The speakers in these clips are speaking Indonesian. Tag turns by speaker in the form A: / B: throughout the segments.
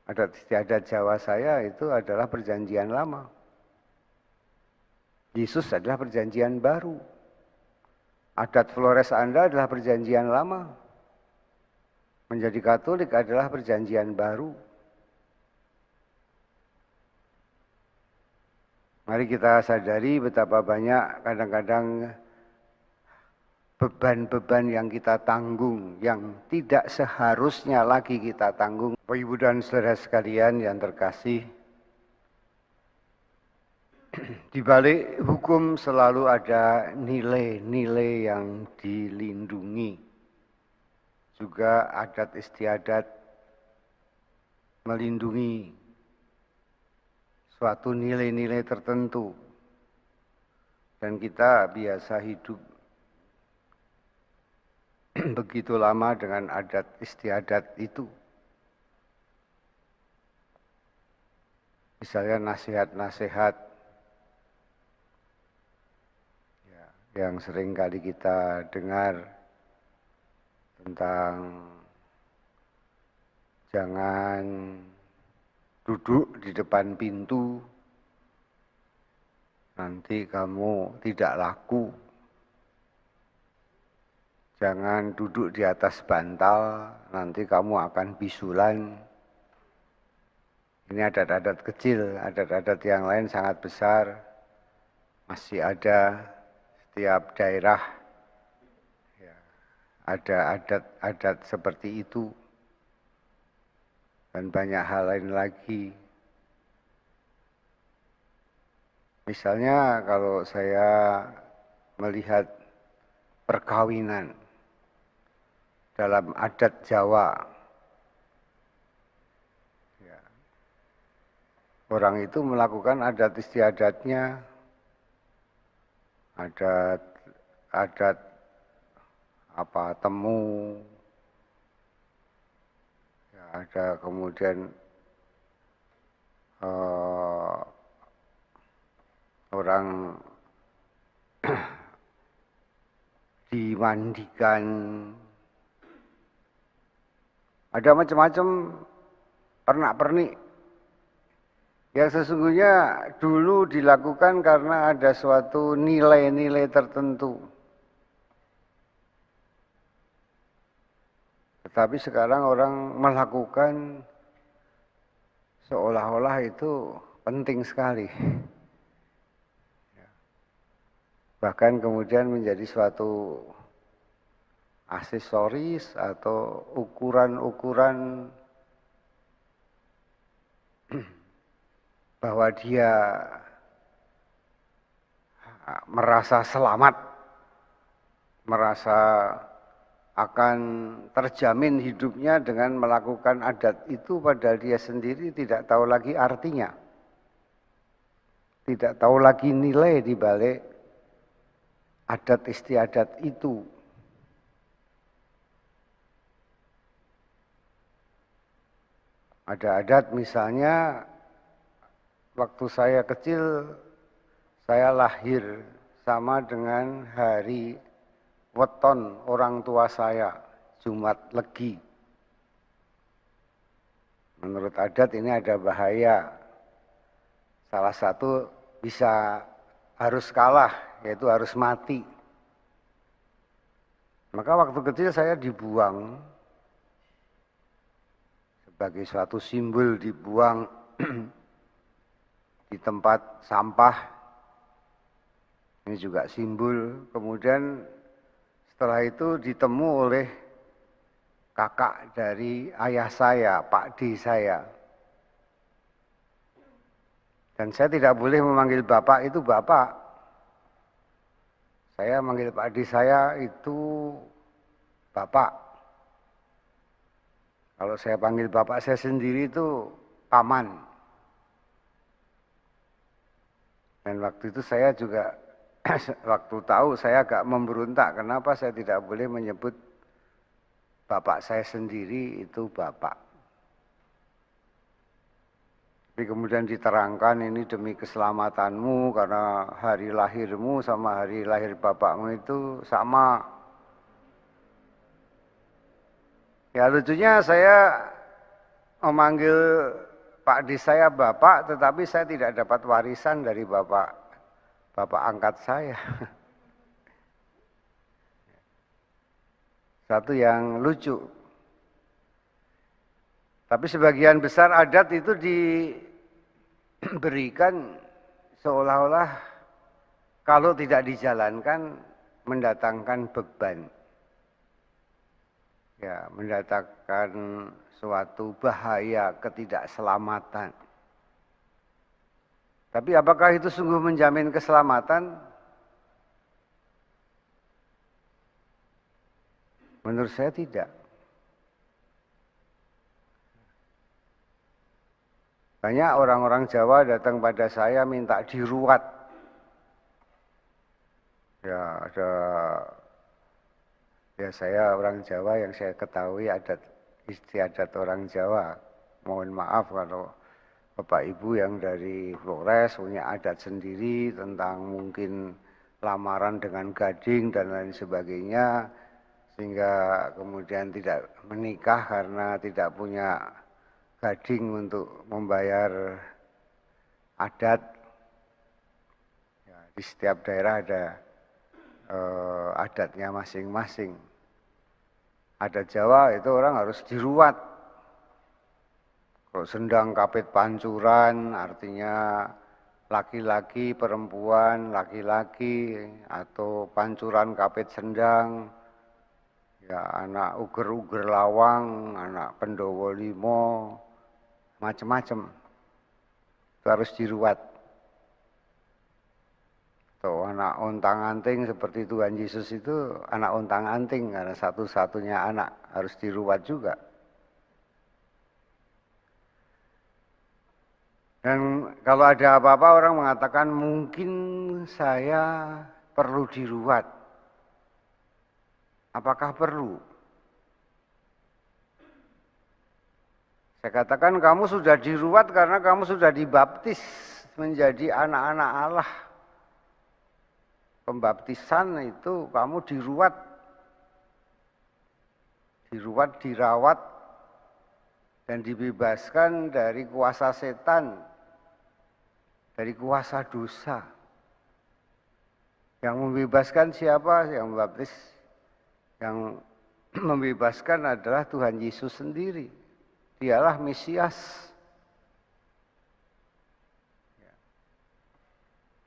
A: Adat istiadat Jawa saya itu adalah perjanjian lama. Yesus adalah perjanjian baru. Adat Flores Anda adalah perjanjian lama. Menjadi Katolik adalah perjanjian baru. Mari kita sadari betapa banyak kadang-kadang beban-beban yang kita tanggung, yang tidak seharusnya lagi kita tanggung. Bapak, Ibu, dan saudara sekalian yang terkasih, di balik hukum selalu ada nilai-nilai yang dilindungi. Juga adat istiadat melindungi suatu nilai-nilai tertentu. Dan kita biasa hidup begitu lama dengan adat istiadat itu. Misalnya nasihat-nasihat yang sering kali kita dengar tentang jangan duduk di depan pintu, nanti kamu tidak laku. Jangan duduk di atas bantal, nanti kamu akan bisulan. Ini adat-adat kecil, adat-adat yang lain sangat besar. Masih ada setiap daerah, ya, ada adat-adat seperti itu. Dan banyak hal lain lagi. Misalnya kalau saya melihat perkawinan dalam adat Jawa, ya, orang itu melakukan adat istiadatnya, adat temu, ya, ada kemudian orang dimandikan, ada macam-macam pernak-pernik yang sesungguhnya dulu dilakukan karena ada suatu nilai-nilai tertentu. Tetapi sekarang orang melakukan seolah-olah itu penting sekali. Bahkan kemudian menjadi suatu aksesoris atau ukuran-ukuran bahwa dia merasa selamat, merasa akan terjamin hidupnya dengan melakukan adat itu, padahal dia sendiri tidak tahu lagi artinya, tidak tahu lagi nilai di balik adat istiadat itu. Ada adat misalnya, waktu saya kecil, saya lahir sama dengan hari weton orang tua saya, Jumat Legi. Menurut adat ini ada bahaya. Salah satu harus kalah, yaitu harus mati. Maka waktu kecil saya dibuang sebagai suatu simbol, dibuang di tempat sampah. Ini juga simbol. Kemudian setelah itu ditemu oleh kakak dari ayah saya, Pak D saya. Dan saya tidak boleh memanggil bapak itu bapak. Saya manggil Pak D saya itu bapak. Kalau saya panggil bapak saya sendiri itu paman. Dan waktu itu saya juga, waktu tahu saya agak memberontak. Kenapa saya tidak boleh menyebut bapak saya sendiri itu bapak. Tapi kemudian diterangkan ini demi keselamatanmu, karena hari lahirmu sama hari lahir bapakmu itu sama. Ya lucunya saya memanggil Pak D saya Bapak, tetapi saya tidak dapat warisan dari Bapak angkat saya. Satu yang lucu. Tapi sebagian besar adat itu diberikan seolah-olah kalau tidak dijalankan mendatangkan beban. Ya, mendatangkan suatu bahaya ketidakselamatan. Tapi apakah itu sungguh menjamin keselamatan? Menurut saya tidak. Banyak orang-orang Jawa datang pada saya minta diruat. Ya, saya orang Jawa yang saya ketahui istiadat orang Jawa. Mohon maaf kalau Bapak Ibu yang dari Flores punya adat sendiri tentang mungkin lamaran dengan gading dan lain sebagainya, sehingga kemudian tidak menikah karena tidak punya gading untuk membayar adat. Ya, di setiap daerah ada adatnya masing-masing. Adat Jawa itu orang harus diruat. Kalau sendang kapit pancuran artinya laki-laki, perempuan, laki-laki, atau pancuran kapit sendang, ya anak uger-uger lawang, anak Pendowo limo, macam-macam. Itu harus diruat. Tuh, anak ontang-anting seperti Tuhan Yesus itu anak ontang-anting karena satu-satunya anak harus diruat juga. Dan kalau ada apa-apa orang mengatakan mungkin saya perlu diruat. Apakah perlu? Saya katakan kamu sudah diruat karena kamu sudah dibaptis menjadi anak-anak Allah. Pembaptisan itu kamu diruat, dirawat, dan dibebaskan dari kuasa setan, dari kuasa dosa. Yang membebaskan siapa? Yang membaptis, yang membebaskan adalah Tuhan Yesus sendiri. Dialah Mesias.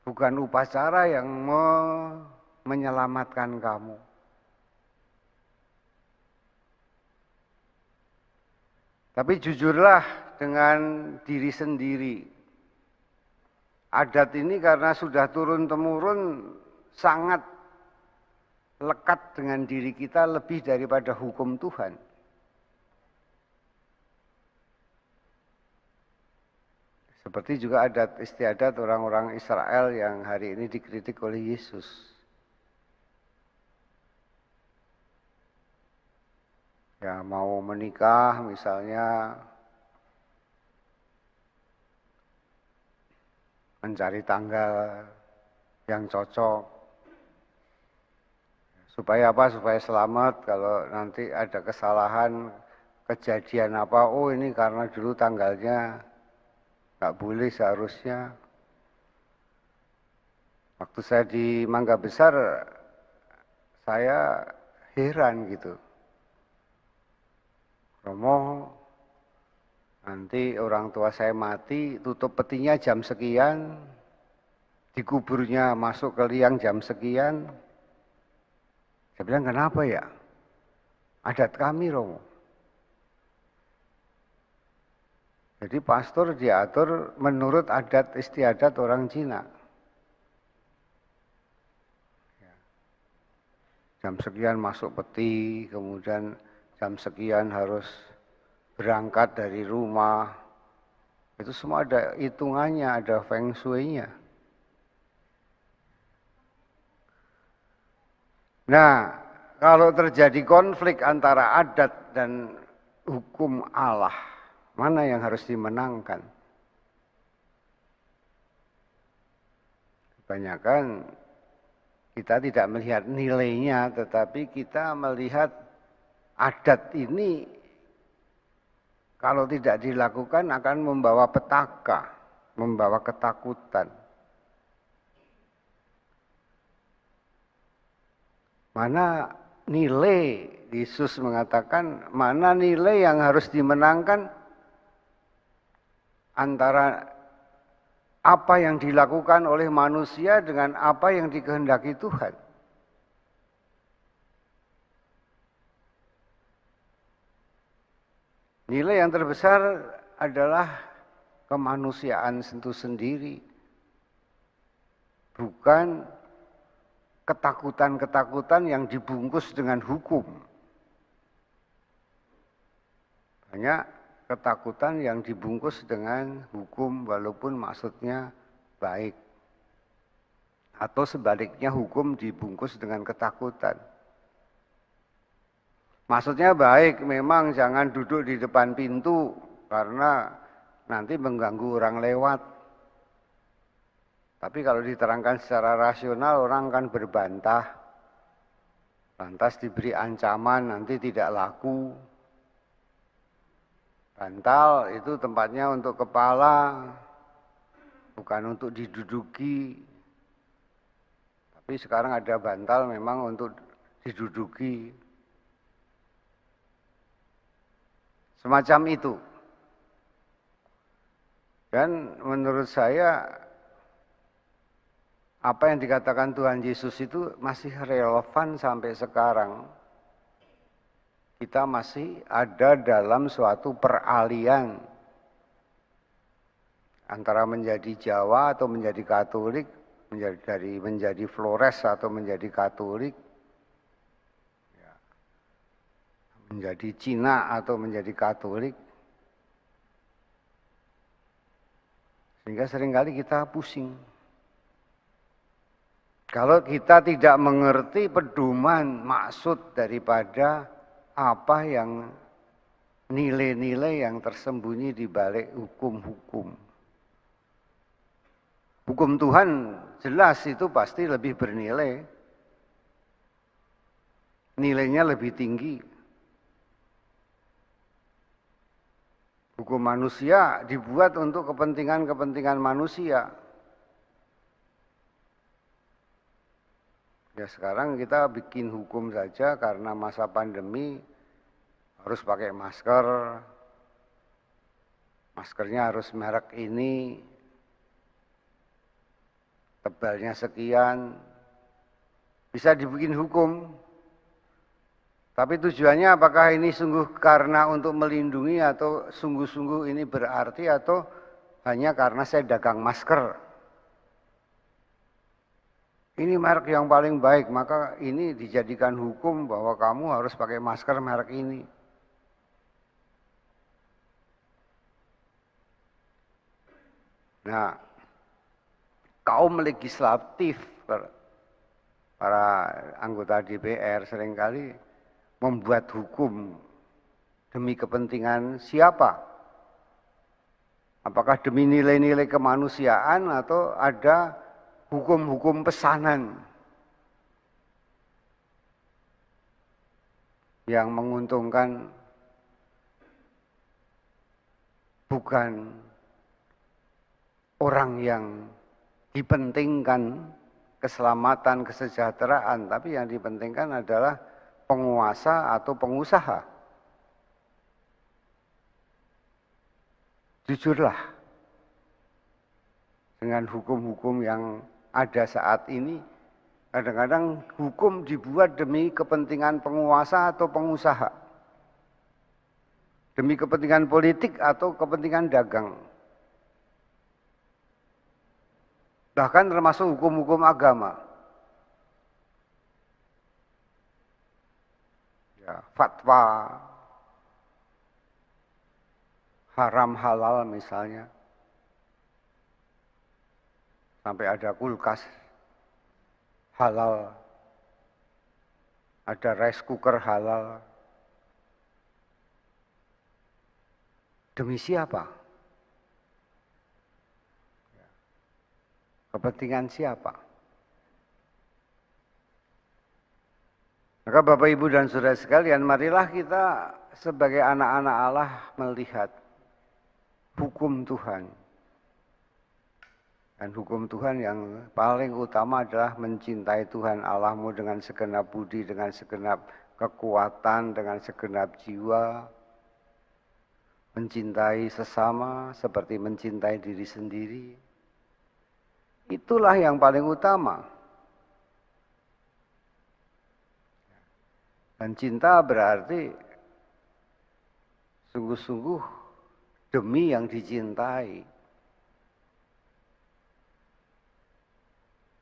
A: Bukan upacara yang menyelamatkan kamu. Tapi jujurlah dengan diri sendiri. Adat ini karena sudah turun-temurun sangat lekat dengan diri kita lebih daripada hukum Tuhan. Seperti juga adat istiadat orang-orang Israel yang hari ini dikritik oleh Yesus. Ya, mau menikah misalnya mencari tanggal yang cocok. Supaya apa? Supaya selamat kalau nanti ada kesalahan, kejadian apa, oh ini karena dulu tanggalnya nggak boleh seharusnya. Waktu saya di Mangga Besar, saya heran gitu. Romo, nanti orang tua saya mati, tutup petinya jam sekian, dikuburnya masuk ke liang jam sekian. Saya bilang, kenapa ya? Adat kami, Romo. Jadi pastor diatur menurut adat istiadat orang Cina. Jam sekian masuk peti, kemudian jam sekian harus berangkat dari rumah. Itu semua ada hitungannya, ada feng shui-nya. Nah, kalau terjadi konflik antara adat dan hukum Allah, mana yang harus dimenangkan? Kebanyakan kita tidak melihat nilainya, tetapi kita melihat adat ini kalau tidak dilakukan akan membawa petaka, membawa ketakutan. Mana nilai, Yesus mengatakan, mana nilai yang harus dimenangkan antara apa yang dilakukan oleh manusia dengan apa yang dikehendaki Tuhan. Nilai yang terbesar adalah kemanusiaan itu sendiri. Bukan ketakutan-ketakutan yang dibungkus dengan hukum. Banyak ketakutan yang dibungkus dengan hukum walaupun maksudnya baik. Atau sebaliknya hukum dibungkus dengan ketakutan. Maksudnya baik, memang jangan duduk di depan pintu karena nanti mengganggu orang lewat. Tapi kalau diterangkan secara rasional orang kan berbantah. Lantas diberi ancaman nanti tidak laku. Bantal itu tempatnya untuk kepala, bukan untuk diduduki. Tapi sekarang ada bantal memang untuk diduduki. Semacam itu. Dan menurut saya apa yang dikatakan Tuhan Yesus itu masih relevan sampai sekarang. Kita masih ada dalam suatu peralihan antara menjadi Jawa atau menjadi Katolik, menjadi Flores atau menjadi Katolik, menjadi Cina atau menjadi Katolik. Sehingga seringkali kita pusing. Kalau kita tidak mengerti pedoman maksud daripada apa yang nilai-nilai yang tersembunyi di balik hukum-hukum. Hukum Tuhan jelas itu pasti lebih bernilai. Nilainya lebih tinggi. Hukum manusia dibuat untuk kepentingan-kepentingan manusia. Ya sekarang kita bikin hukum saja karena masa pandemi harus pakai masker. Maskernya harus merek ini. Tebalnya sekian. Bisa dibikin hukum. Tapi tujuannya apakah ini sungguh karena untuk melindungi atau sungguh-sungguh ini berarti atau hanya karena saya dagang masker. Ini merek yang paling baik, maka ini dijadikan hukum bahwa kamu harus pakai masker merek ini. Nah, kaum legislatif, para anggota DPR seringkali membuat hukum demi kepentingan siapa? Apakah demi nilai-nilai kemanusiaan atau ada hukum-hukum pesanan yang menguntungkan bukan orang yang dipentingkan keselamatan, kesejahteraan, tapi yang dipentingkan adalah penguasa atau pengusaha. Jujurlah, dengan hukum-hukum yang ada saat ini, kadang-kadang hukum dibuat demi kepentingan penguasa atau pengusaha. Demi kepentingan politik atau kepentingan dagang. Bahkan termasuk hukum-hukum agama. Fatwa haram halal misalnya, sampai ada kulkas halal, ada rice cooker halal. Demi siapa? Kepentingan siapa? Maka Bapak, Ibu, dan saudara sekalian, marilah kita sebagai anak-anak Allah melihat hukum Tuhan. Dan hukum Tuhan yang paling utama adalah mencintai Tuhan Allahmu dengan segenap budi, dengan segenap kekuatan, dengan segenap jiwa. Mencintai sesama seperti mencintai diri sendiri. Itulah yang paling utama. Dan cinta berarti sungguh-sungguh demi yang dicintai.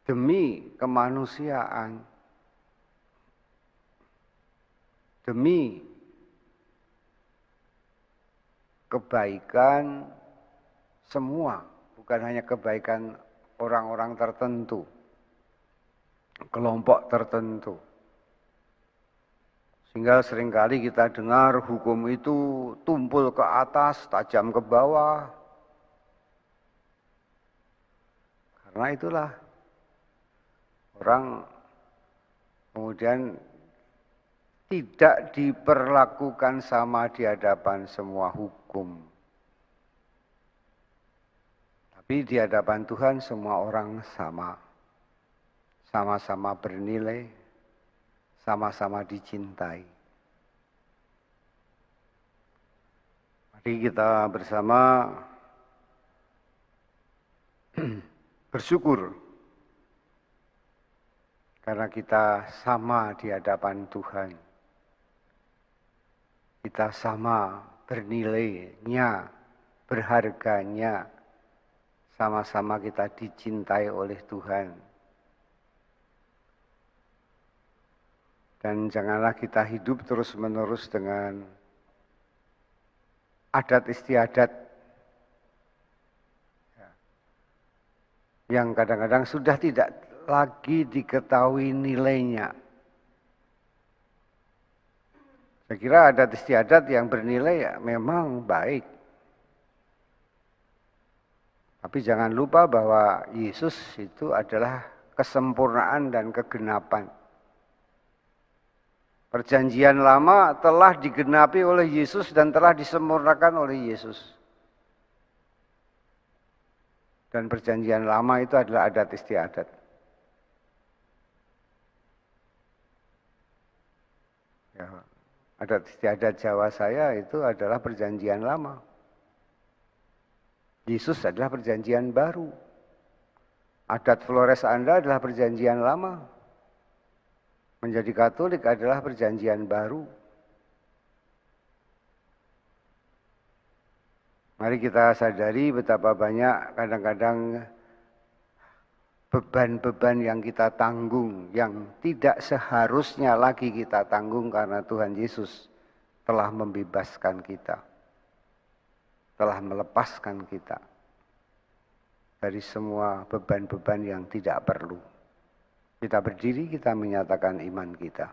A: Demi kemanusiaan. Demi kebaikan semua, bukan hanya kebaikan orang-orang tertentu, kelompok tertentu. Sehingga seringkali kita dengar hukum itu tumpul ke atas, tajam ke bawah. Karena itulah orang kemudian tidak diperlakukan sama di hadapan semua hukum. Tapi di hadapan Tuhan semua orang sama. Sama-sama bernilai, sama-sama dicintai. Mari kita bersama bersyukur karena kita sama di hadapan Tuhan. Kita sama bernilainya, berharganya, sama-sama kita dicintai oleh Tuhan. Dan janganlah kita hidup terus-menerus dengan adat istiadat yang kadang-kadang sudah tidak lagi diketahui nilainya. Saya kira adat istiadat yang bernilai ya memang baik. Tapi jangan lupa bahwa Yesus itu adalah kesempurnaan dan kegenapan. Perjanjian lama telah digenapi oleh Yesus dan telah disempurnakan oleh Yesus. Dan perjanjian lama itu adalah adat istiadat. Ya, adat istiadat Jawa saya itu adalah perjanjian lama. Yesus adalah perjanjian baru. Adat Flores Anda adalah perjanjian lama. Menjadi Katolik adalah perjanjian baru. Mari kita sadari betapa banyak kadang-kadang beban-beban yang kita tanggung, yang tidak seharusnya lagi kita tanggung karena Tuhan Yesus telah membebaskan kita, telah melepaskan kita dari semua beban-beban yang tidak perlu. Kita berdiri, kita menyatakan iman kita.